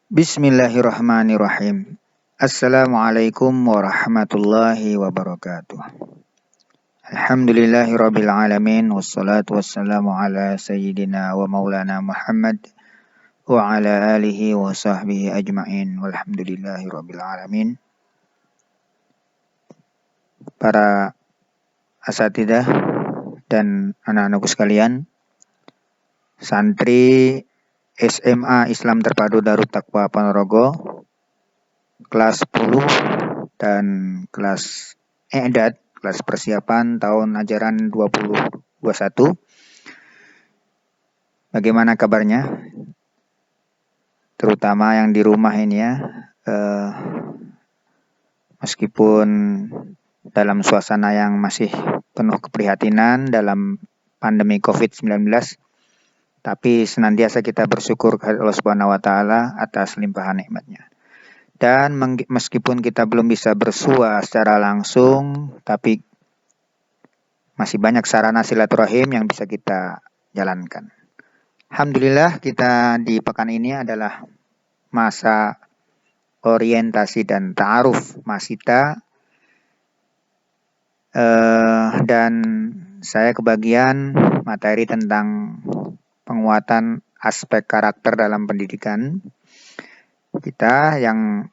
Bismillahirrahmanirrahim. Assalamualaikum warahmatullahi wabarakatuh. Alhamdulillahirabbil alamin wassalatu wassalamu ala sayyidina wa maulana Muhammad wa ala alihi wa sahbihi ajmain walhamdulillahirabbil alamin. Para asatidzah dan anak-anakku sekalian, santri SMA Islam Terpadu Darut Taqwa Ponorogo kelas 10 dan kelas I'dad, kelas persiapan tahun ajaran 2021. Bagaimana kabarnya? Terutama yang di rumah ini ya, meskipun dalam suasana yang masih penuh keprihatinan dalam pandemi COVID-19, tapi senantiasa kita bersyukur kepada Allah Subhanahu wa taala atas limpahan nikmatnya. Dan meskipun kita belum bisa bersua secara langsung, tapi masih banyak sarana silaturahim yang bisa kita jalankan. Alhamdulillah kita di pekan ini adalah masa orientasi dan ta'aruf Masita, dan saya kebagian materi tentang penguatan aspek karakter dalam pendidikan kita. Yang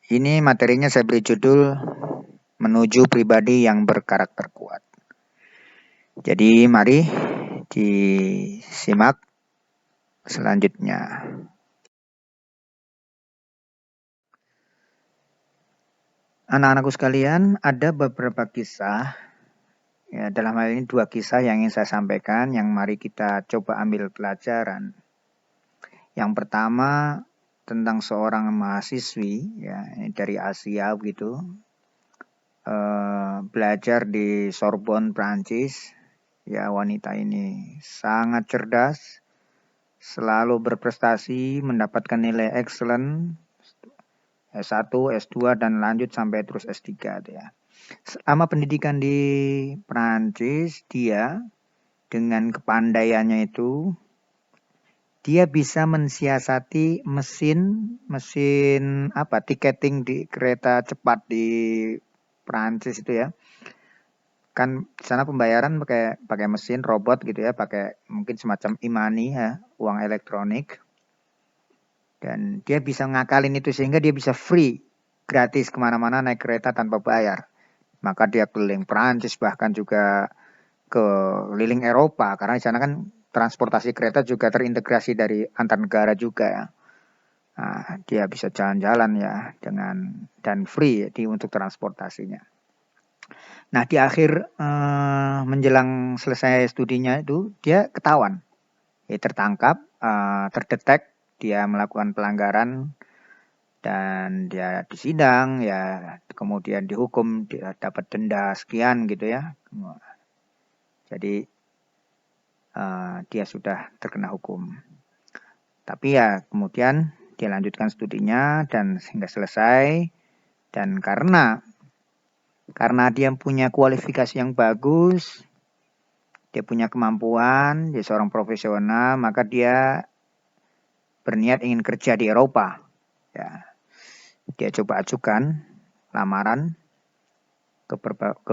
ini materinya saya beri judul menuju pribadi yang berkarakter kuat. Jadi mari disimak selanjutnya. Anak-anakku sekalian, ada beberapa kisah, ya, dalam hal ini 2 kisah yang ingin saya sampaikan, yang mari kita coba ambil pelajaran. Yang pertama tentang seorang mahasiswi, ya, dari Asia begitu, belajar di Sorbonne, Prancis. Ya, wanita ini sangat cerdas, selalu berprestasi, mendapatkan nilai excellent, S1, S2, dan lanjut sampai terus S3. Ya. Selama pendidikan di Prancis, dia dengan kepandaiannya itu, dia bisa mensiasati mesin tiketing di kereta cepat di Prancis itu ya. Kan di sana pembayaran pakai mesin robot gitu ya, pakai mungkin semacam e-money ya, uang elektronik. Dan dia bisa ngakalin itu sehingga dia bisa free, gratis kemana-mana naik kereta tanpa bayar. Maka dia keliling Prancis, bahkan juga keliling Eropa, karena di sana kan transportasi kereta juga terintegrasi dari antar negara juga ya. Nah, dia bisa jalan-jalan ya dan free untuk transportasinya. Nah, di akhir menjelang selesai studinya itu dia ketahuan, tertangkap, terdetek dia melakukan pelanggaran dan dia disidang ya, kemudian dihukum, dia dapat denda sekian gitu ya. Jadi dia sudah terkena hukum. Tapi ya kemudian dia lanjutkan studinya dan hingga selesai, dan karena dia punya kualifikasi yang bagus, dia punya kemampuan, dia seorang profesional, maka dia berniat ingin kerja di Eropa. Ya. Dia coba ajukan lamaran ke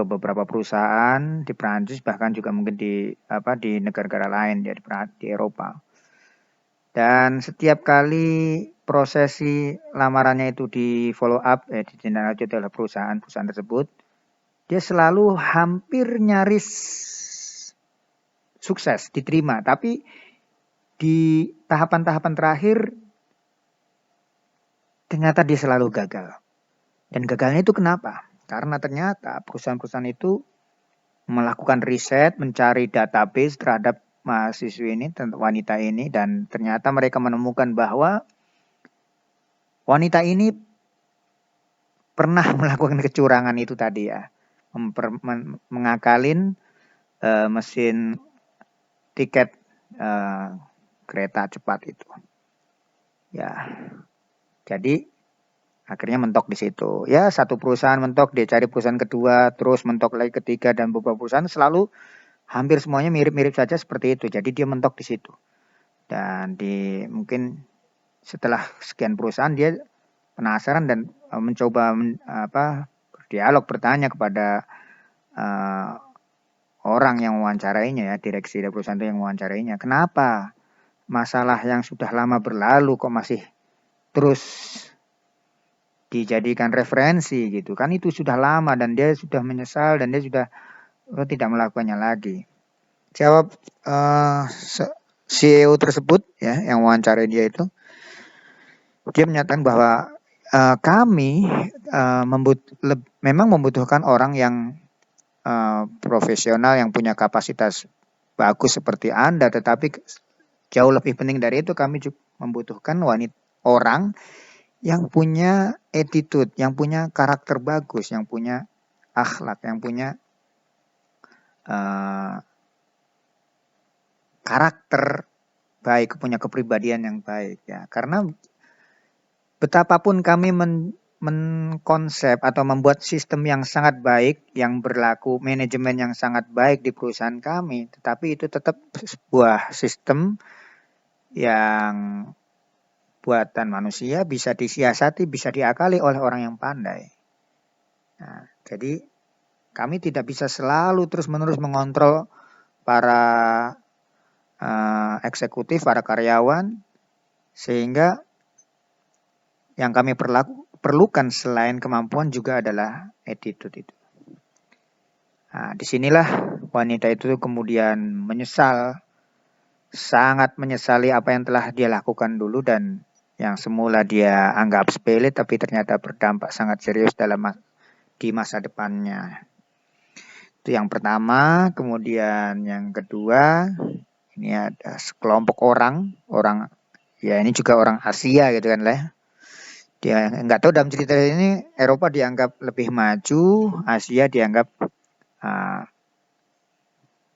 beberapa perusahaan di Prancis, bahkan juga mungkin di negara-negara lain ya, di Eropa. Dan setiap kali prosesi lamarannya itu di follow up, ditindaklanjuti oleh perusahaan tersebut, dia selalu hampir nyaris sukses, diterima. Tapi di tahapan-tahapan terakhir, ternyata dia selalu gagal. Dan gagalnya itu kenapa? Karena ternyata perusahaan-perusahaan itu melakukan riset, mencari database terhadap mahasiswi ini, wanita ini, dan ternyata mereka menemukan bahwa wanita ini pernah melakukan kecurangan itu tadi ya, mengakalin mesin tiket kereta cepat itu. Ya, jadi akhirnya mentok di situ. Ya, satu perusahaan mentok, dia cari perusahaan kedua, terus mentok lagi ketiga, dan beberapa perusahaan selalu hampir semuanya mirip-mirip saja seperti itu. Jadi dia mentok di situ. Dan mungkin setelah sekian perusahaan dia penasaran dan mencoba berdialog, bertanya kepada orang yang mewawancarainya ya, direksi dari perusahaan itu yang mewawancarainya. Kenapa masalah yang sudah lama berlalu kok masih terus dijadikan referensi gitu kan, itu sudah lama dan dia sudah menyesal dan dia sudah tidak melakukannya lagi. Jawab CEO tersebut ya yang wawancarai dia itu, dia menyatakan bahwa kami memang membutuhkan orang yang profesional yang punya kapasitas bagus seperti Anda, tetapi jauh lebih penting dari itu kami juga membutuhkan orang yang punya attitude, yang punya karakter bagus, yang punya akhlak, yang punya karakter baik, punya kepribadian yang baik ya. Karena betapapun kami mengkonsep atau membuat sistem yang sangat baik, yang berlaku manajemen yang sangat baik di perusahaan kami, tetapi itu tetap sebuah sistem yang buatan manusia, bisa disiasati, bisa diakali oleh orang yang pandai. Nah, jadi kami tidak bisa selalu terus-menerus mengontrol para eksekutif, para karyawan, sehingga yang kami perlukan selain kemampuan juga adalah attitude itu. Nah, disinilah wanita itu kemudian menyesal, sangat menyesali apa yang telah dia lakukan dulu dan yang semula dia anggap sepele tapi ternyata berdampak sangat serius di masa depannya. Itu yang pertama. Kemudian yang kedua, ini ada sekelompok orang ya ini juga orang Asia gitu kan lah. Dia nggak tahu dalam cerita ini Eropa dianggap lebih maju, Asia dianggap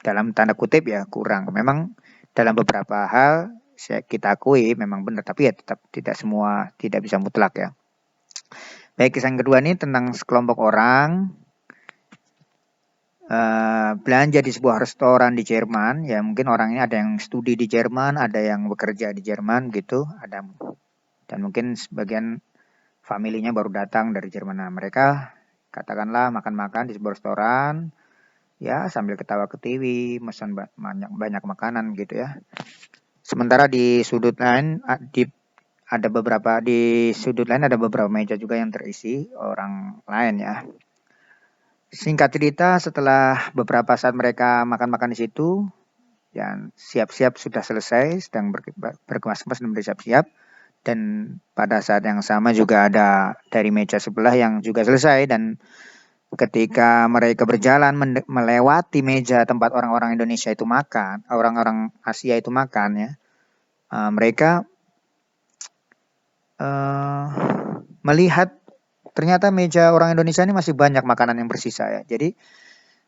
dalam tanda kutip ya kurang. Memang dalam beberapa hal kita akui memang benar, tapi ya tetap tidak bisa mutlak ya. Baik, kisah yang kedua ini tentang sekelompok orang belanja di sebuah restoran di Jerman. Ya mungkin orang ini ada yang studi di Jerman, ada yang bekerja di Jerman gitu, dan mungkin sebagian familinya baru datang dari Jerman. Nah, mereka katakanlah makan-makan di sebuah restoran, ya sambil ketawa ketiwi, pesan banyak makanan gitu ya. Sementara di sudut lain ada beberapa meja juga yang terisi orang lain ya. Singkat cerita, setelah beberapa saat mereka makan-makan di situ, dan siap-siap sudah selesai, sedang berkemas-kemas dan bersiap-siap, dan pada saat yang sama juga ada dari meja sebelah yang juga selesai, dan ketika mereka berjalan melewati meja tempat orang-orang Indonesia itu makan, orang-orang Asia itu makan ya, mereka melihat ternyata meja orang Indonesia ini masih banyak makanan yang bersisa ya. Jadi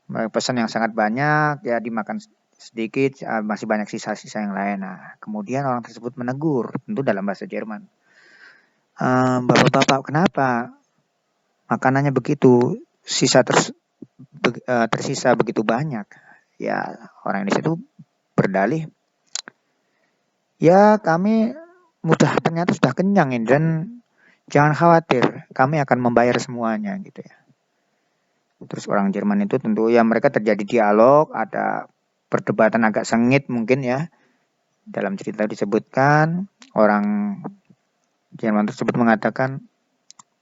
pesan yang sangat banyak ya, dimakan sedikit, masih banyak sisa-sisa yang lain. Nah, kemudian orang tersebut menegur, tentu dalam bahasa Jerman. Bapak-bapak, kenapa makanannya begitu tersisa begitu banyak? Ya, orang Indonesia itu berdalih, ya kami ternyata sudah kenyang ini, dan jangan khawatir, kami akan membayar semuanya gitu ya. Terus orang Jerman itu tentu ya mereka terjadi dialog, ada perdebatan agak sengit mungkin ya. Dalam cerita disebutkan orang Jerman tersebut mengatakan,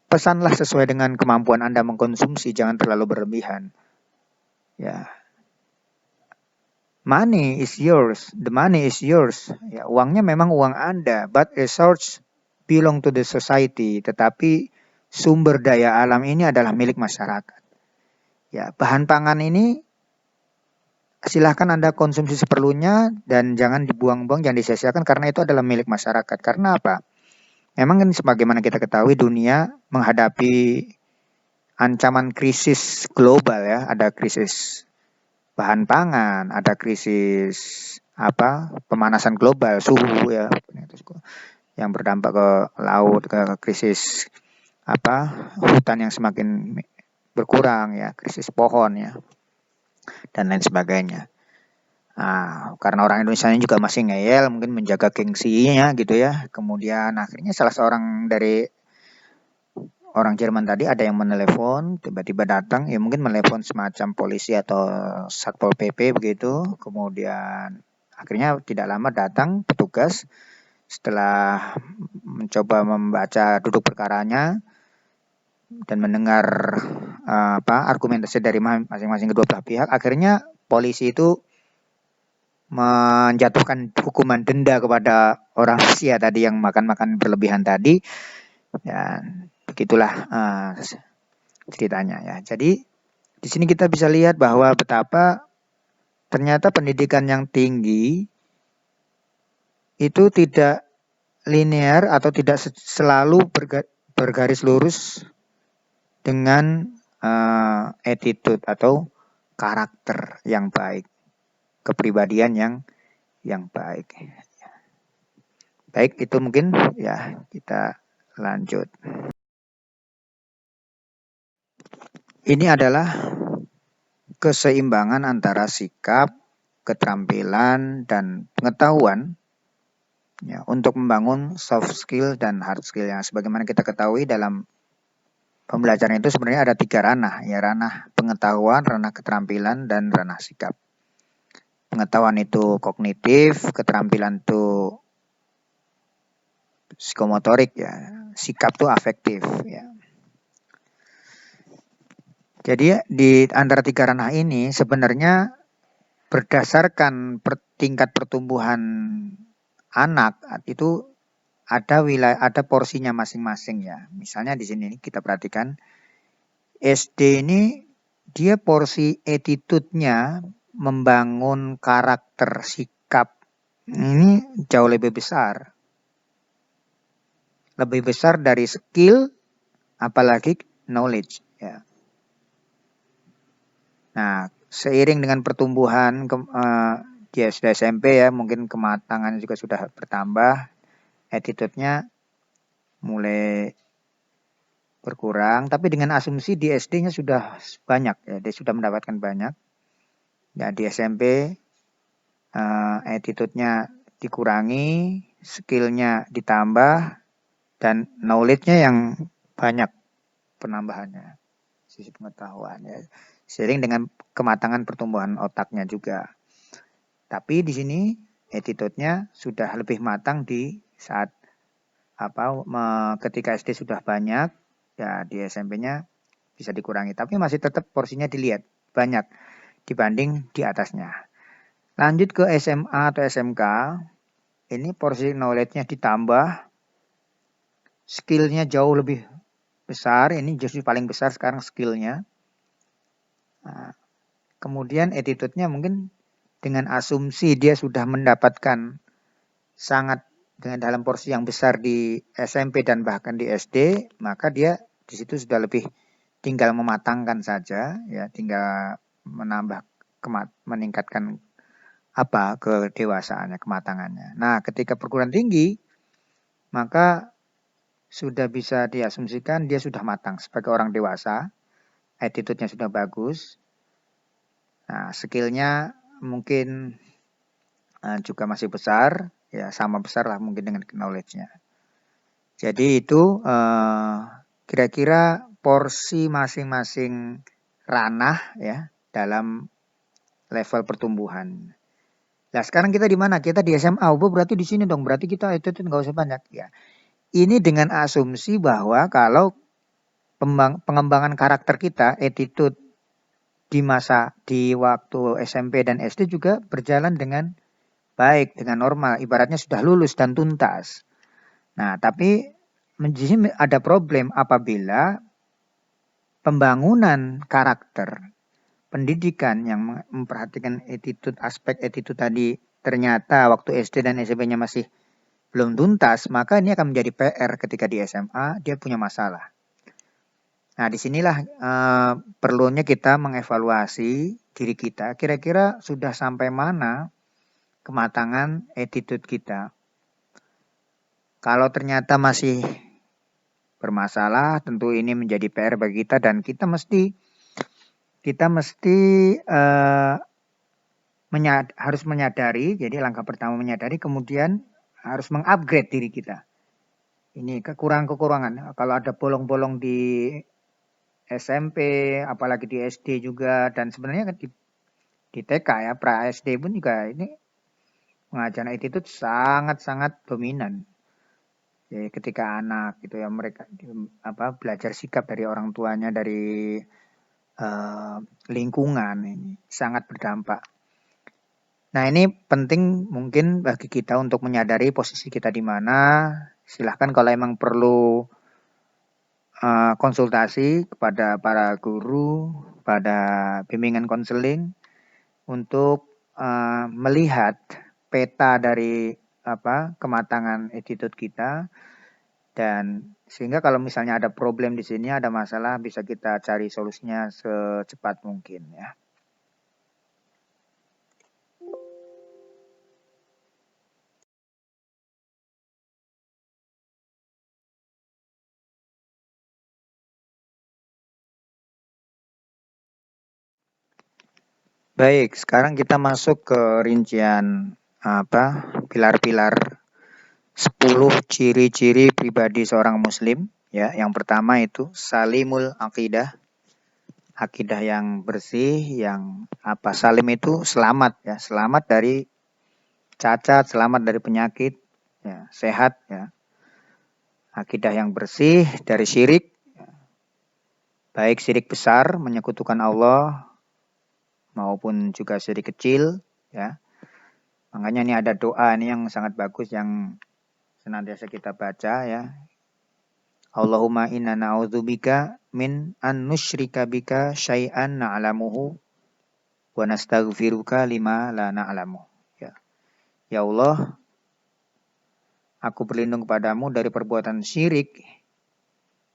pesanlah sesuai dengan kemampuan Anda mengkonsumsi, jangan terlalu berlebihan. Ya. Money is yours, the money is yours. Ya, uangnya memang uang Anda, but resources belong to the society. Tetapi sumber daya alam ini adalah milik masyarakat. Ya, bahan pangan ini silahkan Anda konsumsi seperlunya dan jangan dibuang-buang, jangan disia-siakan karena itu adalah milik masyarakat. Karena apa? Memang kan sebagaimana kita ketahui dunia menghadapi ancaman krisis global ya, ada krisis bahan pangan, ada krisis pemanasan global, suhu ya, yang berdampak ke laut, ke krisis hutan yang semakin berkurang ya, krisis pohon ya, dan lain sebagainya. Nah, karena orang Indonesia juga masih ngeyel, mungkin menjaga gengsinya gitu ya. Kemudian akhirnya salah seorang dari orang Jerman tadi ada yang menelepon, tiba-tiba datang, ya mungkin menelepon semacam polisi atau Satpol PP begitu. Kemudian akhirnya tidak lama datang petugas setelah mencoba membaca duduk perkaranya dan mendengar argumentasi dari masing-masing kedua belah pihak, akhirnya polisi itu menjatuhkan hukuman denda kepada orang Rusia tadi yang makan-makan berlebihan tadi. Ya, begitulah ceritanya ya. Jadi di sini kita bisa lihat bahwa betapa ternyata pendidikan yang tinggi itu tidak linear atau tidak selalu bergaris lurus dengan attitude atau karakter yang baik, kepribadian yang baik. Baik, itu mungkin ya kita lanjut. Ini adalah keseimbangan antara sikap, keterampilan, dan pengetahuan ya, untuk membangun soft skill dan hard skill. Yang sebagaimana kita ketahui dalam pembelajaran itu sebenarnya ada 3 ranah, ya, ranah pengetahuan, ranah keterampilan, dan ranah sikap. Pengetahuan itu kognitif, keterampilan itu psikomotorik ya, sikap itu afektif ya. Jadi di antara 3 ranah ini sebenarnya berdasarkan tingkat pertumbuhan anak itu ada porsinya masing-masing ya. Misalnya di sini kita perhatikan SD ini dia porsi attitude-nya membangun karakter sikap ini jauh lebih besar. Lebih besar dari skill apalagi knowledge ya. Nah, seiring dengan pertumbuhan di SD SMP ya, mungkin kematangan juga sudah bertambah, attitude-nya mulai berkurang, tapi dengan asumsi di SD-nya sudah banyak ya, dia sudah mendapatkan banyak. Ya di SMP attitude-nya dikurangi, skill-nya ditambah, dan knowledge-nya yang banyak penambahannya, sisi pengetahuan ya. Seiring dengan kematangan pertumbuhan otaknya juga. Tapi di sini attitude-nya sudah lebih matang di saat ketika SD sudah banyak, ya di SMP-nya bisa dikurangi. Tapi masih tetap porsinya dilihat banyak dibanding di atasnya. Lanjut ke SMA atau SMK, ini porsi knowledge-nya ditambah, skill-nya jauh lebih besar, ini justru paling besar sekarang skill-nya. Nah, kemudian attitude-nya mungkin dengan asumsi dia sudah mendapatkan sangat dengan dalam porsi yang besar di SMP dan bahkan di SD, maka dia di situ sudah lebih tinggal mematangkan saja, ya tinggal menambah meningkatkan kedewasaannya, kematangannya. Nah, ketika perguruan tinggi, maka sudah bisa diasumsikan dia sudah matang sebagai orang dewasa, attitude-nya sudah bagus. Nah, skill-nya mungkin juga masih besar, ya sama besar lah mungkin dengan knowledge-nya. Jadi itu kira-kira porsi masing-masing ranah ya dalam level pertumbuhan. Nah sekarang kita di mana? Kita di SMA. Oh, berarti di sini dong. Berarti kita itu nggak usah banyak ya. Ini dengan asumsi bahwa kalau pengembangan karakter kita, attitude di waktu SMP dan SD juga berjalan dengan baik, dengan normal. Ibaratnya sudah lulus dan tuntas. Nah, tapi menjadi ada problem apabila pembangunan karakter, pendidikan yang memperhatikan attitude, aspek attitude tadi ternyata waktu SD dan SMP-nya masih belum tuntas, maka ini akan menjadi PR ketika di SMA dia punya masalah. Nah, disinilah perlunya kita mengevaluasi diri kita, kira-kira sudah sampai mana kematangan attitude kita. Kalau ternyata masih bermasalah, tentu ini menjadi PR bagi kita dan kita mesti harus menyadari, jadi langkah pertama menyadari, kemudian harus mengupgrade diri kita. Ini kekurangan-kekurangan. Kalau ada bolong-bolong di SMP, apalagi di SD juga, dan sebenarnya di TK ya, pra SD pun juga ini pengajaran attitude sangat-sangat dominan. Jadi ketika anak gitu ya, mereka belajar sikap dari orang tuanya, dari lingkungan, ini sangat berdampak. Nah, ini penting mungkin bagi kita untuk menyadari posisi kita di mana. Silahkan kalau emang perlu konsultasi kepada para guru, pada bimbingan konseling untuk melihat peta dari kematangan attitude kita, dan sehingga kalau misalnya ada problem di sini, ada masalah, bisa kita cari solusinya secepat mungkin ya. Baik, sekarang kita masuk ke rincian pilar-pilar 10 ciri-ciri pribadi seorang muslim ya. Yang pertama itu salimul akidah. Akidah yang bersih, yang salim itu selamat ya, selamat dari cacat, selamat dari penyakit ya, sehat ya. Akidah yang bersih dari syirik ya. Baik syirik besar menyekutukan Allah maupun juga syirik kecil ya. Makanya ini ada doa ini yang sangat bagus yang senantiasa kita baca ya. Allahumma inna na'udzubika min an nusyrika bika syai'an na'lamuhu wa nastaghfiruka lima la na'lamu. Ya. Ya Allah, aku berlindung kepadamu dari perbuatan syirik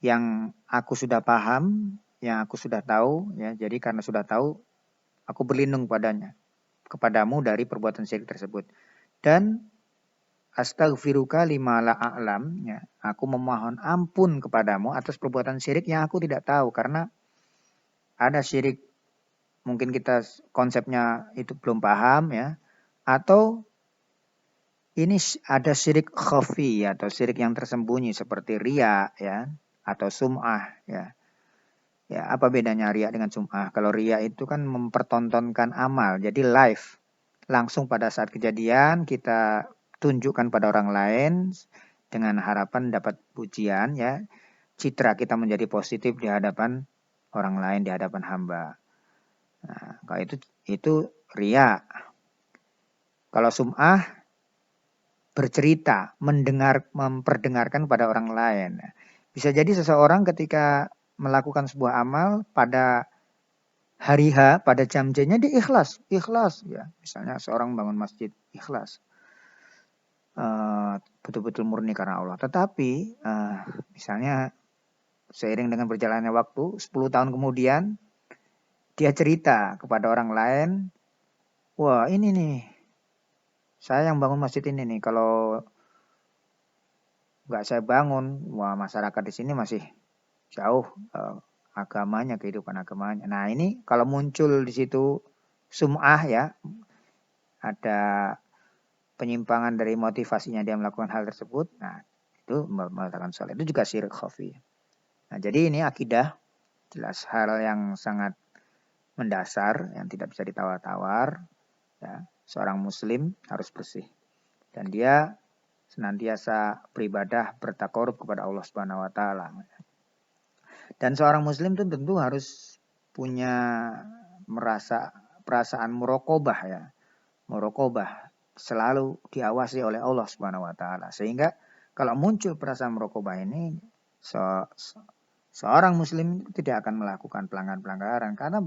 yang aku sudah paham, yang aku sudah tahu ya. Jadi karena sudah tahu, aku berlindung kepadamu dari perbuatan syirik tersebut. Dan astaghfiruka lima la a'lam ya. Aku memohon ampun kepadamu atas perbuatan syirik yang aku tidak tahu, karena ada syirik mungkin kita konsepnya itu belum paham ya, atau ini ada syirik khafi atau syirik yang tersembunyi seperti riya ya, atau sum'ah ya. Ya, apa bedanya riya dengan sum'ah? Kalau riya itu kan mempertontonkan amal, jadi live. Langsung pada saat kejadian kita tunjukkan pada orang lain dengan harapan dapat pujian ya. Citra kita menjadi positif di hadapan orang lain, di hadapan hamba. Nah, kalau itu riya. Kalau sum'ah bercerita, memperdengarkan pada orang lain. Bisa jadi seseorang ketika melakukan sebuah amal pada hari H, pada jam J-nya dia ikhlas ya. Misalnya seorang bangun masjid ikhlas, betul-betul murni karena Allah. Tetapi misalnya seiring dengan berjalannya waktu, 10 tahun kemudian dia cerita kepada orang lain, wah ini nih, saya yang bangun masjid ini nih, kalau nggak saya bangun, wah masyarakat di sini masih jauh agamanya, kehidupan agamanya. Nah ini kalau muncul di situ sum'ah ya, ada penyimpangan dari motivasinya dia melakukan hal tersebut, nah itu mengatakan salah, itu juga syirik khafi. Nah jadi ini akidah, jelas hal yang sangat mendasar yang tidak bisa ditawar-tawar ya. Seorang muslim harus bersih dan dia senantiasa beribadah, bertakarub kepada Allah Subhanahu wa taala. Dan seorang muslim itu tentu harus punya perasaan muraqabah ya. Muraqabah selalu diawasi oleh Allah Subhanahu wa taala. Sehingga kalau muncul perasaan muraqabah ini, seorang muslim tidak akan melakukan pelanggaran-pelanggaran, karena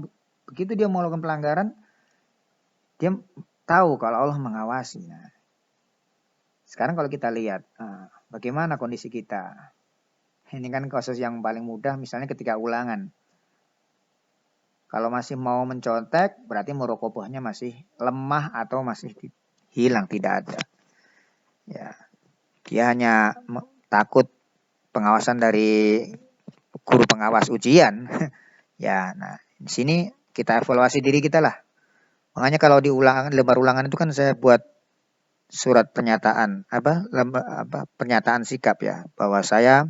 begitu dia melakukan pelanggaran, dia tahu kalau Allah mengawasi. Nah, sekarang kalau kita lihat bagaimana kondisi kita. Ini kan kasus yang paling mudah, misalnya ketika ulangan. Kalau masih mau mencontek, berarti muraqabahnya masih lemah atau masih hilang, tidak ada. Ya, dia hanya takut pengawasan dari guru pengawas ujian. Ya, nah di sini kita evaluasi diri kita lah. Makanya kalau di lembar ulangan itu kan saya buat surat pernyataan pernyataan sikap ya, bahwa saya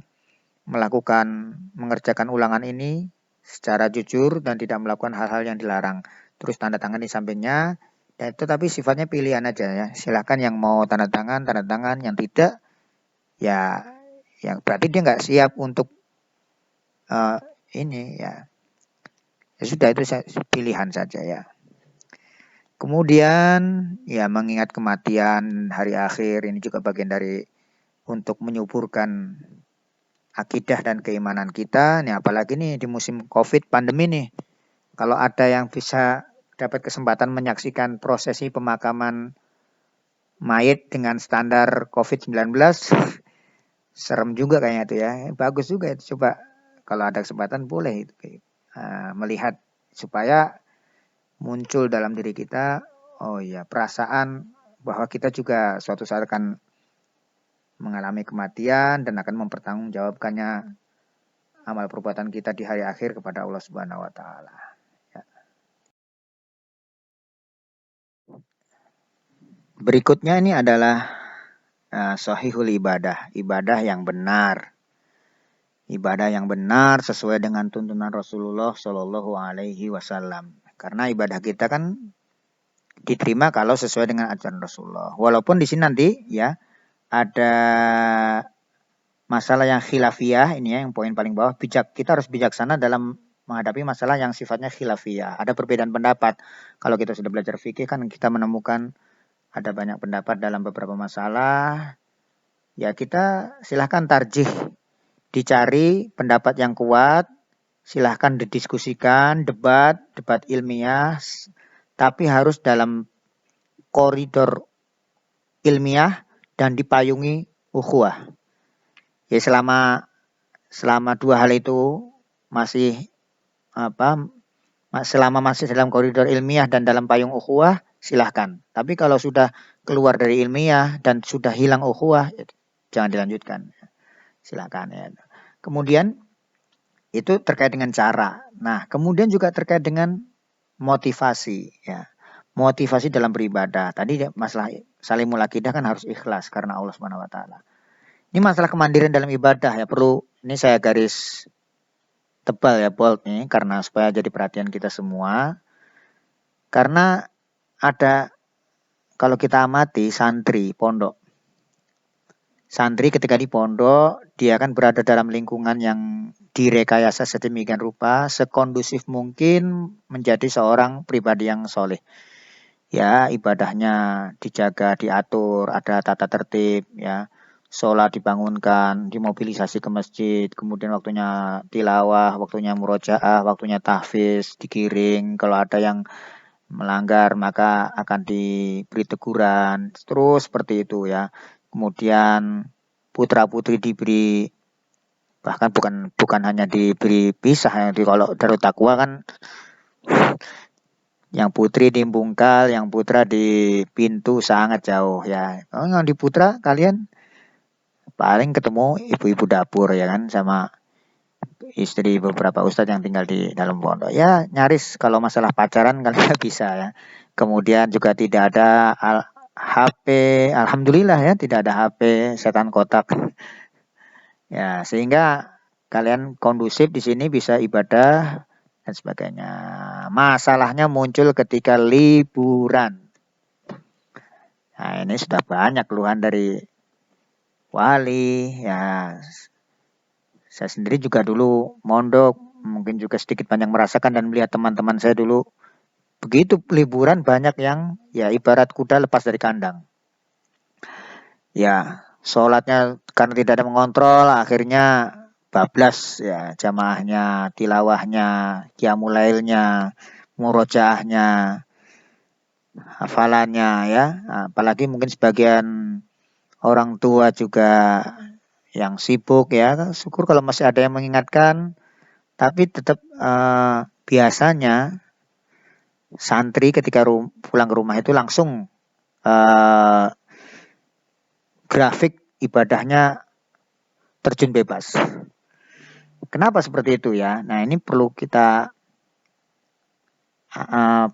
mengerjakan ulangan ini secara jujur dan tidak melakukan hal-hal yang dilarang. Terus tanda tangan di sampingnya. Dan itu tapi sifatnya pilihan aja ya. Silahkan yang mau tanda tangan, yang tidak ya yang berarti dia nggak siap untuk ini ya. Ya sudah, itu pilihan saja ya. Kemudian ya mengingat kematian, hari akhir, ini juga bagian dari untuk menyuburkan akidah dan keimanan kita. Nih apalagi nih di musim Covid pandemi nih. Kalau ada yang bisa dapat kesempatan menyaksikan prosesi pemakaman mayit dengan standar Covid-19, serem juga kayaknya itu ya. Bagus juga itu, coba kalau ada kesempatan boleh itu melihat, supaya muncul dalam diri kita, oh ya, perasaan bahwa kita juga suatu saat akan mengalami kematian dan akan mempertanggungjawabkannya amal perbuatan kita di hari akhir kepada Allah Subhanahu wa taala. Ya. Berikutnya ini adalah sahihul ibadah, ibadah yang benar. Ibadah yang benar sesuai dengan tuntunan Rasulullah Shallallahu alaihi wasallam. Karena ibadah kita kan diterima kalau sesuai dengan ajaran Rasulullah. Walaupun di sini nanti ya ada masalah yang khilafiyah, ini ya yang poin paling bawah, kita harus bijaksana dalam menghadapi masalah yang sifatnya khilafiyah. Ada perbedaan pendapat. Kalau kita sudah belajar fikih kan kita menemukan ada banyak pendapat dalam beberapa masalah. Ya kita silahkan tarjih, dicari pendapat yang kuat, silahkan didiskusikan, debat ilmiah, tapi harus dalam koridor ilmiah dan dipayungi ukhuwah. Ya selama dua hal itu masih selama masih dalam koridor ilmiah dan dalam payung ukhuwah, silahkan. Tapi kalau sudah keluar dari ilmiah dan sudah hilang ukhuwah, jangan dilanjutkan. Silahkan ya. Kemudian itu terkait dengan cara. Nah, kemudian juga terkait dengan motivasi ya. Motivasi dalam beribadah. Tadi masalah salimul aqidah kan harus ikhlas karena Allah Subhanahu wa taala. Ini masalah kemandirian dalam ibadah ya, perlu ini saya garis tebal ya, bold nih, karena supaya jadi perhatian kita semua. Karena ada, kalau kita amati santri pondok. Santri ketika di pondok, dia kan berada dalam lingkungan yang direkayasa sedemikian rupa, sekondusif mungkin menjadi seorang pribadi yang soleh. Ya, ibadahnya dijaga, diatur, ada tata tertib, ya. Sholat dibangunkan, dimobilisasi ke masjid, kemudian waktunya tilawah, waktunya murojaah, waktunya tahfiz, digiring. Kalau ada yang melanggar maka akan diberi teguran, terus seperti itu ya. Kemudian putra-putri diberi, bahkan bukan hanya diberi pisah, yang kalau Darut Taqwa kan yang putri di Bungkal, yang putra di pintu sangat jauh ya. Oh, yang di putra kalian paling ketemu ibu-ibu dapur ya kan, sama istri beberapa ustadz yang tinggal di dalam pondok. Ya nyaris kalau masalah pacaran kalian bisa ya. Kemudian juga tidak ada HP, alhamdulillah ya, tidak ada HP setan kotak. Ya, sehingga kalian kondusif di sini bisa ibadah dan sebagainya. Masalahnya muncul ketika liburan. Nah, ini sudah banyak keluhan dari wali ya. Saya sendiri juga dulu mondok, mungkin juga sedikit banyak merasakan dan melihat teman-teman saya dulu begitu liburan banyak yang ya ibarat kuda lepas dari kandang. Ya, sholatnya karena tidak ada mengontrol, akhirnya bablas ya, jamaahnya, tilawahnya, qiyamulailnya, murojaahnya, hafalannya ya. Apalagi mungkin sebagian orang tua juga yang sibuk ya. Syukur kalau masih ada yang mengingatkan, tapi tetap biasanya santri ketika pulang ke rumah itu langsung grafik ibadahnya terjun bebas. Kenapa seperti itu ya? Nah, ini perlu kita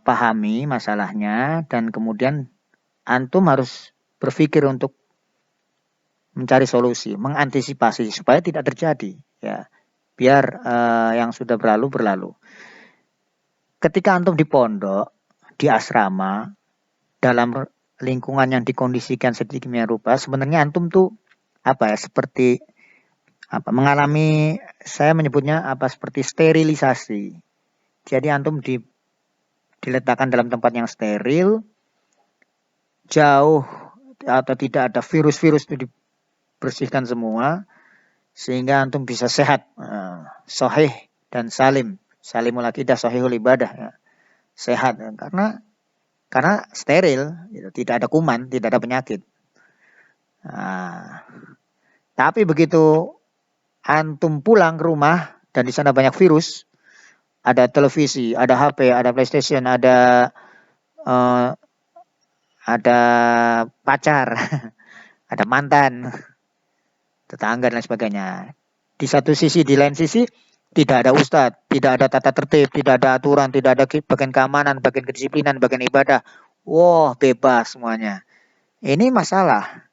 pahami masalahnya, dan kemudian antum harus berpikir untuk mencari solusi, mengantisipasi supaya tidak terjadi, ya. Biar yang sudah berlalu berlalu. Ketika antum di pondok, di asrama, dalam lingkungan yang dikondisikan sedemikian rupa, sebenarnya antum tuh seperti mengalami, saya menyebutnya seperti sterilisasi. Jadi antum diletakkan dalam tempat yang steril, jauh atau tidak ada virus-virus itu dibersihkan semua, sehingga antum bisa sehat, sahih dan salim, salimul aqidah, sahihul ibadah, ya. Sehat, karena steril, tidak ada kuman, tidak ada penyakit. Tapi begitu antum pulang ke rumah dan di sana banyak virus, ada televisi, ada HP, ada PlayStation, ada pacar, ada mantan, tetangga dan lain sebagainya. Di satu sisi, di lain sisi tidak ada ustadz, tidak ada tata tertib, tidak ada aturan, tidak ada bagian keamanan, bagian kedisiplinan, bagian ibadah. Wah, bebas semuanya. Ini masalah.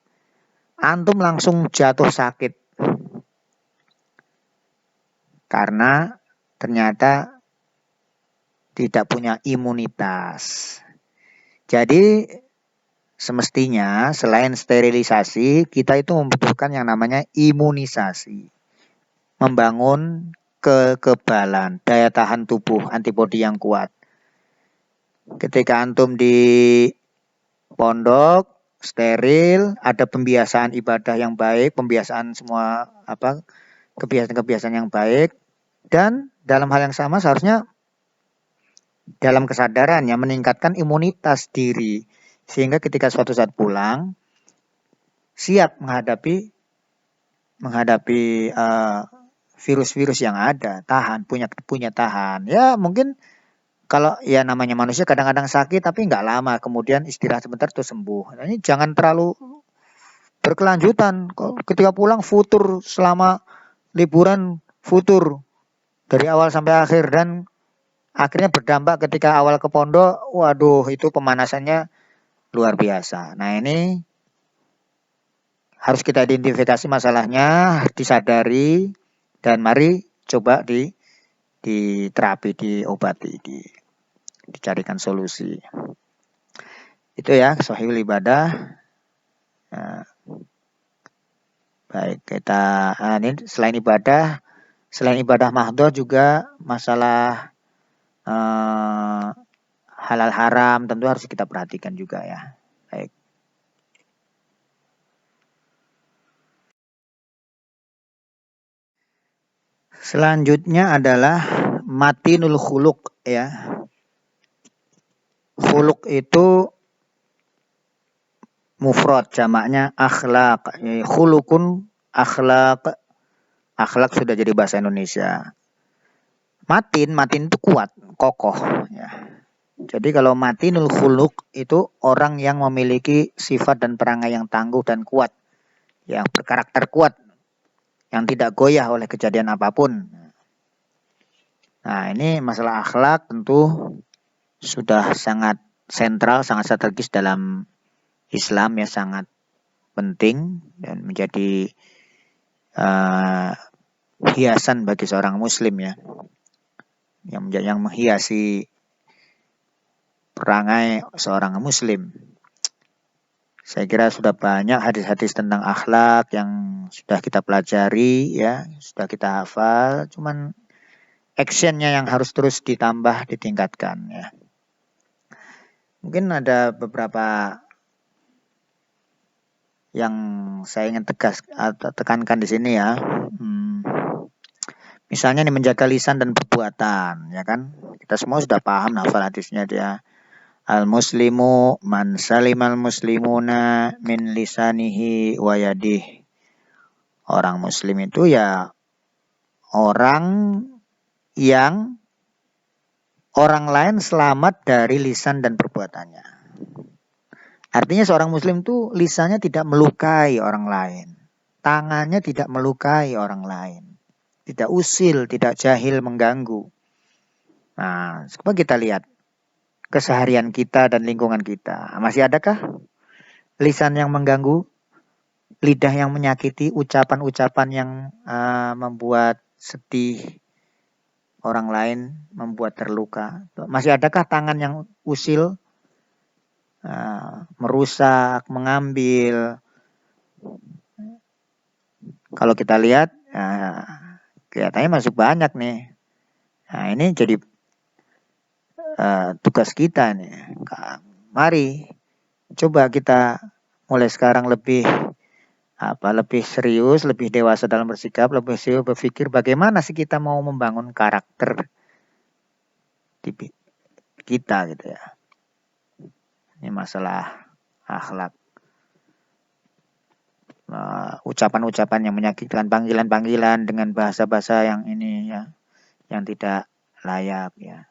Antum langsung jatuh sakit. Karena ternyata tidak punya imunitas. Jadi semestinya selain sterilisasi, kita itu membutuhkan yang namanya imunisasi. Membangun kekebalan, daya tahan tubuh, antibodi yang kuat. Ketika antum di pondok, steril, ada pembiasaan ibadah yang baik, pembiasaan semua kebiasaan-kebiasaan yang baik, dan dalam hal yang sama seharusnya dalam kesadarannya meningkatkan imunitas diri, sehingga ketika suatu saat pulang siap menghadapi virus-virus yang ada, punya tahan. Ya mungkin kalau ya namanya manusia kadang-kadang sakit tapi nggak lama, kemudian istirahat sebentar tuh sembuh. Nah, ini jangan terlalu berkelanjutan. Ketika pulang futur, selama liburan futur dari awal sampai akhir, dan akhirnya berdampak ketika awal ke pondok, waduh itu pemanasannya luar biasa. Nah ini harus kita identifikasi masalahnya, disadari, dan mari coba diterapi, diobati, dicarikan solusi. Itu ya, sahihul ibadah. Nah, baik, kita ini selain ibadah mahdhah juga masalah halal haram tentu harus kita perhatikan juga ya. Baik. Selanjutnya adalah matinul khuluq ya. Khuluq itu mufrad, jamaknya akhlak. Khuluqun akhlak. Akhlak sudah jadi bahasa Indonesia. Matin itu kuat, kokoh ya. Jadi kalau matinul khuluq itu orang yang memiliki sifat dan perangai yang tangguh dan kuat, yang berkarakter kuat, yang tidak goyah oleh kejadian apapun. Nah, ini masalah akhlak tentu sudah sangat sentral, sangat strategis dalam Islam ya, sangat penting dan menjadi hiasan bagi seorang muslim ya, yang menghiasi perangai seorang muslim. Saya kira sudah banyak hadis-hadis tentang akhlak yang sudah kita pelajari ya, sudah kita hafal, cuman actionnya yang harus terus ditambah, ditingkatkan ya. Mungkin ada beberapa yang saya ingin tekankan di sini ya. Misalnya nih, menjaga lisan dan perbuatan ya kan. Kita semua sudah paham hafal hadisnya dia. Al-muslimu man salimal muslimuna min lisanihi wa yadihi. Orang muslim itu ya orang yang orang lain selamat dari lisan dan perbuatannya. Artinya seorang muslim itu lisannya tidak melukai orang lain. Tangannya tidak melukai orang lain. Tidak usil, tidak jahil mengganggu. Nah, coba kita lihat. keseharian kita dan lingkungan kita. Masih adakah lisan yang mengganggu, lidah yang menyakiti, ucapan-ucapan yang membuat sedih orang lain, membuat terluka? Masih adakah tangan yang usil, merusak, mengambil? Kalau kita lihat, kelihatannya masih banyak nih. Nah, ini jadi tugas kita nih. Mari coba kita mulai sekarang lebih serius, lebih dewasa dalam bersikap, lebih serius berpikir bagaimana sih kita mau membangun karakter di kita gitu ya. Ini masalah akhlak. Ucapan-ucapan yang menyakitkan, panggilan-panggilan dengan bahasa-bahasa yang ini ya, yang tidak layak ya.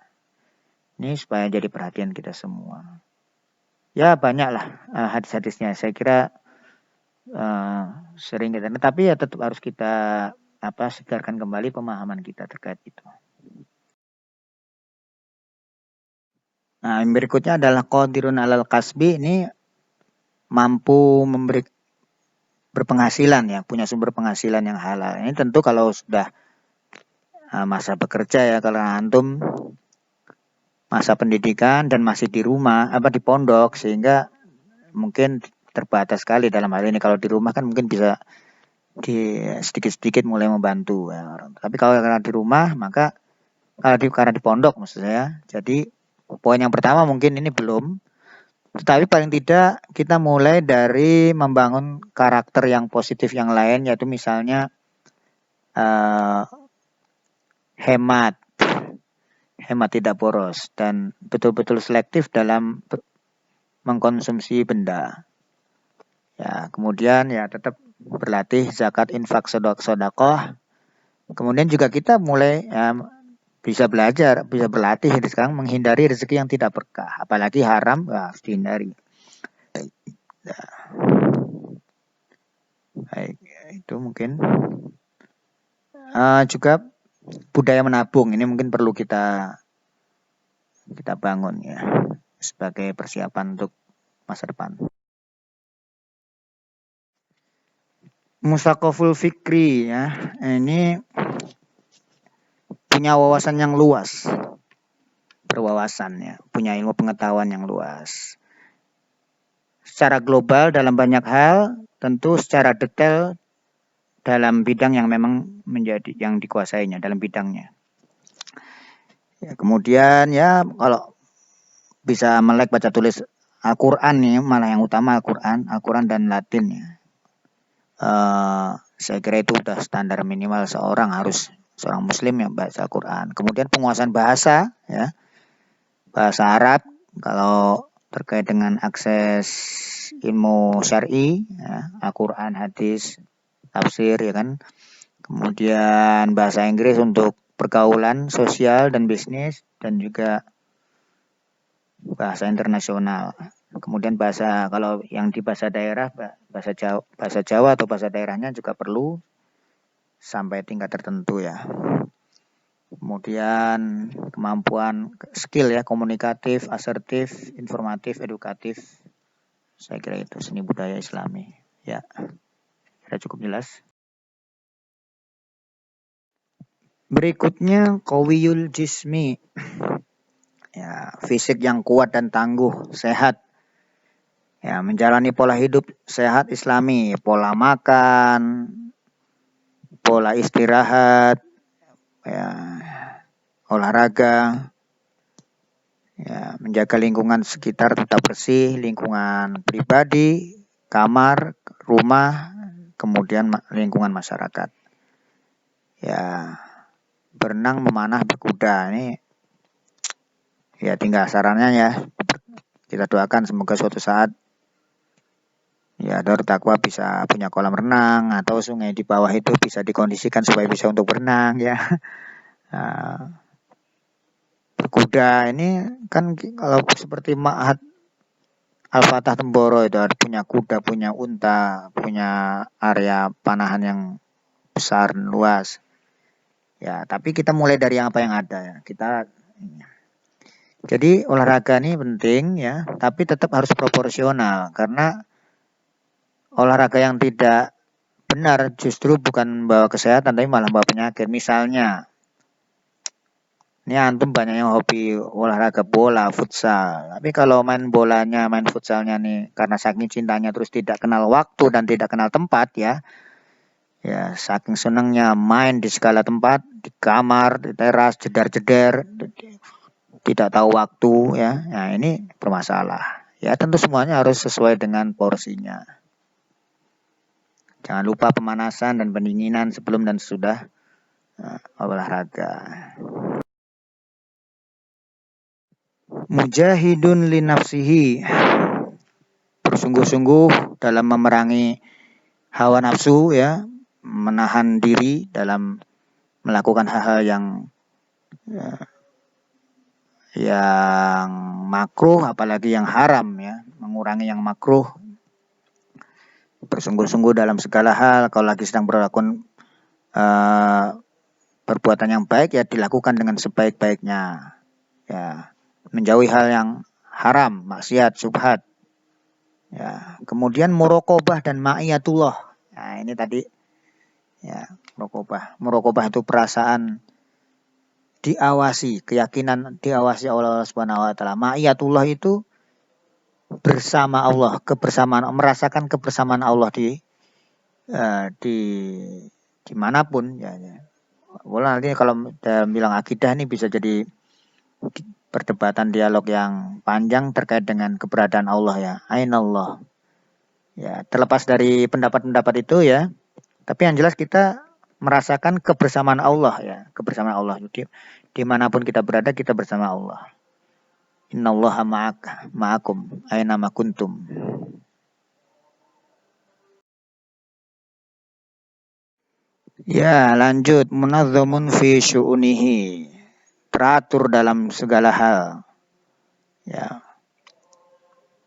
Ini supaya jadi perhatian kita semua. Ya banyaklah hadis-hadisnya. Saya kira sering kita, tapi ya tetap harus kita segarkan kembali pemahaman kita terkait itu. Nah, yang berikutnya adalah qadirun alal kasbi, ini mampu berpenghasilan ya, punya sumber penghasilan yang halal. Ini tentu kalau sudah masa bekerja ya, kalau antum masa pendidikan dan masih di rumah, di pondok, sehingga mungkin terbatas sekali dalam hal ini. Kalau di rumah kan mungkin bisa sedikit-sedikit mulai membantu ya. Tapi kalau karena di rumah, maka karena di pondok maksud saya. Jadi poin yang pertama mungkin ini belum, tetapi paling tidak kita mulai dari membangun karakter yang positif yang lain, yaitu misalnya hemat tidak boros dan betul-betul selektif dalam mengkonsumsi benda. Ya, kemudian ya tetap berlatih zakat, infak, sedekah. Kemudian juga kita mulai bisa berlatih sekarang menghindari rezeki yang tidak berkah, apalagi haram harus dihindari. Nah, baik, itu mungkin juga budaya menabung ini mungkin perlu kita bangun ya sebagai persiapan untuk masa depan. Musaqaful fikri ya, ini punya wawasan yang luas, berwawasan ya, punya ilmu pengetahuan yang luas. Secara global dalam banyak hal, tentu secara detail dalam bidang yang memang menjadi yang dikuasainya dalam bidangnya. Ya, kemudian ya kalau bisa melek baca tulis Al-Quran nih, malah yang utama Al-Quran dan Latin ya. Saya kira itu udah standar minimal seorang muslim yang baca Al-Quran. Kemudian penguasaan bahasa ya, bahasa Arab kalau terkait dengan akses ilmu syar'i ya, Al-Quran, hadis, tafsir ya kan. Kemudian bahasa Inggris untuk pergaulan sosial dan bisnis, dan juga bahasa internasional. Kemudian kalau yang di bahasa daerah, bahasa Jawa atau bahasa daerahnya juga perlu sampai tingkat tertentu ya. Kemudian kemampuan skill ya, komunikatif, asertif, informatif, edukatif. Saya kira itu seni budaya Islami. Ya, kira cukup jelas. Berikutnya qawiyul jismi. Ya, fisik yang kuat dan tangguh, sehat. Ya, menjalani pola hidup sehat Islami, pola makan, pola istirahat, ya, olahraga, ya, menjaga lingkungan sekitar tetap bersih, lingkungan pribadi, kamar, rumah, kemudian lingkungan masyarakat. Ya, berenang, memanah, berkuda ini ya tinggal sarannya ya. Kita doakan semoga suatu saat ya Darut Taqwa bisa punya kolam renang atau sungai di bawah itu bisa dikondisikan supaya bisa untuk berenang ya. Berkuda ini kan kalau seperti Ma'had Al-Fatah Temboro itu ada punya kuda, punya unta, punya area panahan yang besar dan luas. Ya, tapi kita mulai dari apa yang ada ya. Jadi olahraga ini penting ya, tapi tetap harus proporsional karena olahraga yang tidak benar justru bukan membawa kesehatan tapi malah membawa penyakit. Misalnya, ini antum banyak yang hobi olahraga bola, futsal. Tapi kalau main bolanya, main futsalnya nih karena saking cintanya terus tidak kenal waktu dan tidak kenal tempat ya. Ya, saking senangnya main di segala tempat, di kamar, di teras, jedar-jeder, tidak tahu waktu ya. Nah, ini bermasalah. Ya, tentu semuanya harus sesuai dengan porsinya. Jangan lupa pemanasan dan pendinginan sebelum dan sesudah olahraga. Mujahidun li nafsihi, bersungguh-sungguh dalam memerangi hawa nafsu ya, menahan diri dalam melakukan hal-hal yang makruh apalagi yang haram ya, mengurangi yang makruh. Bersungguh-sungguh dalam segala hal, kalau lagi sedang berlakukan perbuatan yang baik ya dilakukan dengan sebaik-baiknya. Ya, menjauhi hal yang haram, maksiat, syubhat. Ya, kemudian muraqabah dan ma'iyatullah. Nah, ini tadi ya, muraqabah. Muraqabah itu perasaan diawasi, keyakinan diawasi oleh Allah Subhanahu wa taala. Ma'iyatullah itu bersama Allah, kebersamaan, merasakan kebersamaan Allah di dimanapun ya. Boleh nanti kalau bilang akidah ini bisa jadi perdebatan dialog yang panjang terkait dengan keberadaan Allah ya. Ainallah. Ya, terlepas dari pendapat-pendapat itu ya, tapi yang jelas kita merasakan kebersamaan Allah ya, kebersamaan Allah. Jadi dimanapun kita berada kita bersama Allah. Innallaha ma'akum aina ma kuntum. Ya, lanjut. Munazzamun fi syu'unihi. Teratur dalam segala hal. Ya,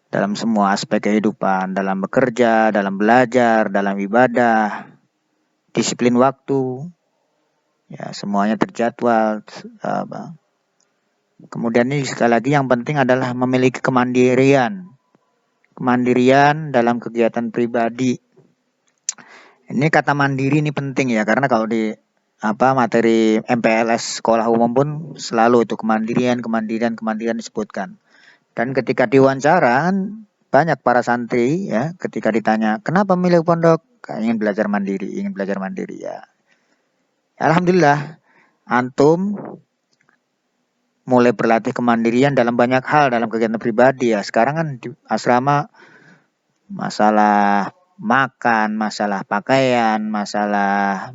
dalam semua aspek kehidupan, dalam bekerja, dalam belajar, dalam ibadah, disiplin waktu, ya semuanya terjadwal. Kemudian ini sekali lagi yang penting adalah memiliki kemandirian dalam kegiatan pribadi. Ini kata mandiri ini penting ya, karena kalau di materi MPLS sekolah umum pun selalu itu kemandirian disebutkan. Dan ketika diwawancara banyak para santri ya ketika ditanya kenapa milih pondok, ingin belajar mandiri ya. Alhamdulillah antum mulai berlatih kemandirian dalam banyak hal dalam kegiatan pribadi ya. Sekarang kan di asrama masalah makan, masalah pakaian, masalah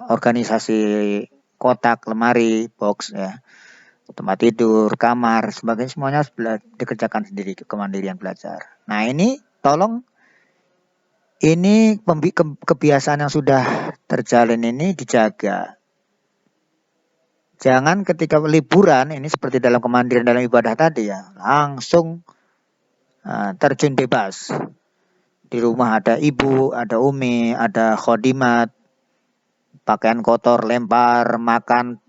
organisasi kotak, lemari, box ya, tempat tidur, kamar, sebagainya semuanya harus dikerjakan sendiri, kemandirian belajar. Nah ini tolong ini kebiasaan yang sudah terjalin ini dijaga. Jangan ketika liburan ini seperti dalam kemandirian dalam ibadah tadi ya, langsung terjun bebas. Di rumah ada ibu, ada umi, ada khodimat, pakaian kotor lempar, makan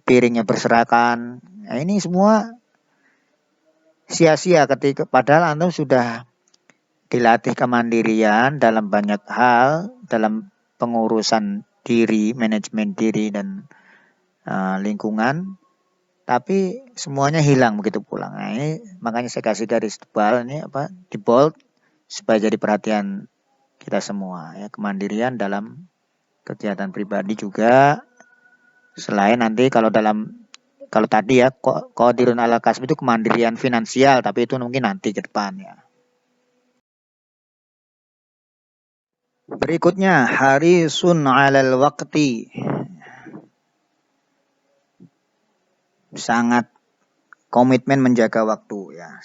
piringnya berserakan. Nah, ini semua sia-sia ketika padahal antum sudah dilatih kemandirian dalam banyak hal, dalam pengurusan diri, manajemen diri dan lingkungan, tapi semuanya hilang begitu pulang. Nah, ini makanya saya kasih garis tebal ini di bold supaya jadi perhatian kita semua ya, kemandirian dalam kegiatan pribadi juga. Selain nanti kalau tadi ya qadirun ala kasb itu kemandirian finansial, tapi itu mungkin nanti ke depan ya. Berikutnya harisun 'alal waqti. Sangat komitmen menjaga waktu ya.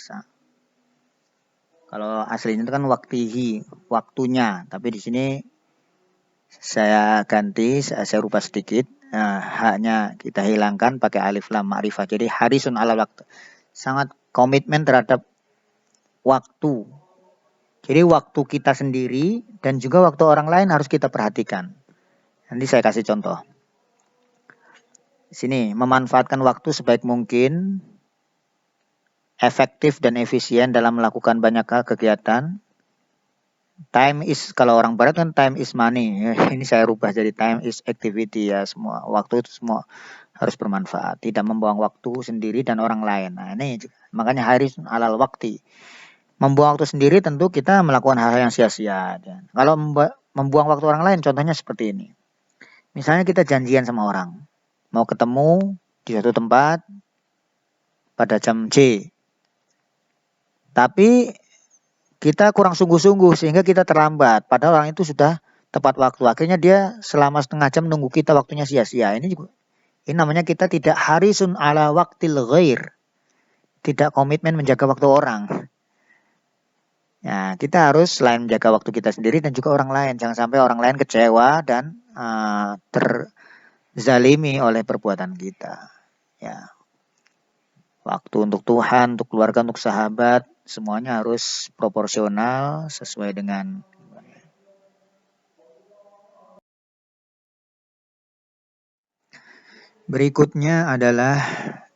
Kalau aslinya itu kan waktunya, tapi di sini saya ganti, saya rubah sedikit. Haknya kita hilangkan pakai alif lam ma'rifah. Jadi harisun 'alal waktu. Sangat komitmen terhadap waktu. Jadi waktu kita sendiri dan juga waktu orang lain harus kita perhatikan. Nanti saya kasih contoh. Sini, memanfaatkan waktu sebaik mungkin, efektif dan efisien dalam melakukan banyak hal kegiatan. Time is, kalau orang barat kan time is money. Ini saya rubah jadi time is activity ya. Semua waktu itu semua harus bermanfaat. Tidak membuang waktu sendiri dan orang lain. Nah ini makanya harisun alal waktu. Membuang waktu sendiri tentu kita melakukan hal-hal yang sia-sia. Dan kalau membuang waktu orang lain contohnya seperti ini. Misalnya kita janjian sama orang. Mau ketemu di suatu tempat pada jam C. Tapi kita kurang sungguh-sungguh sehingga kita terlambat. Padahal orang itu sudah tepat waktu. Akhirnya dia selama setengah jam nunggu kita, waktunya sia-sia. Ini namanya kita tidak harisun ala waktil ghair. Tidak komitmen menjaga waktu orang. Ya, kita harus selain menjaga waktu kita sendiri dan juga orang lain. Jangan sampai orang lain kecewa dan terzalimi oleh perbuatan kita. Ya, waktu untuk Tuhan, untuk keluarga, untuk sahabat, semuanya harus proporsional sesuai dengan. Berikutnya adalah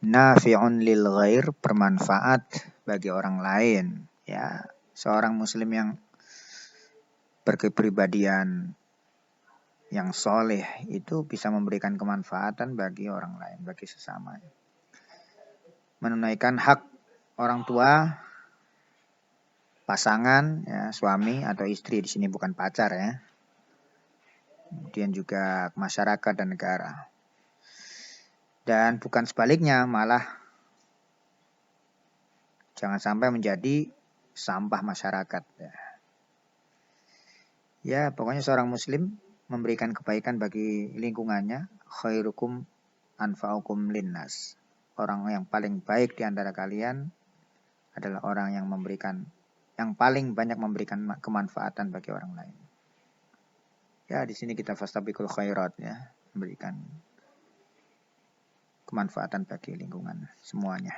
nafi'un lil ghair, bermanfaat bagi orang lain. Ya, seorang muslim yang berkepribadian yang soleh itu bisa memberikan kemanfaatan bagi orang lain, bagi sesama. Menunaikan hak orang tua, pasangan, ya, suami atau istri, di sini bukan pacar ya. Kemudian juga masyarakat dan negara. Dan bukan sebaliknya, malah jangan sampai menjadi sampah masyarakat. Ya, pokoknya seorang muslim memberikan kebaikan bagi lingkungannya. Khairukum anfa'ukum linnas. Orang yang paling baik di antara kalian adalah orang yang paling banyak memberikan kemanfaatan bagi orang lain. Ya, di sini kita fastabiqul khairat ya, memberikan kemanfaatan bagi lingkungan semuanya.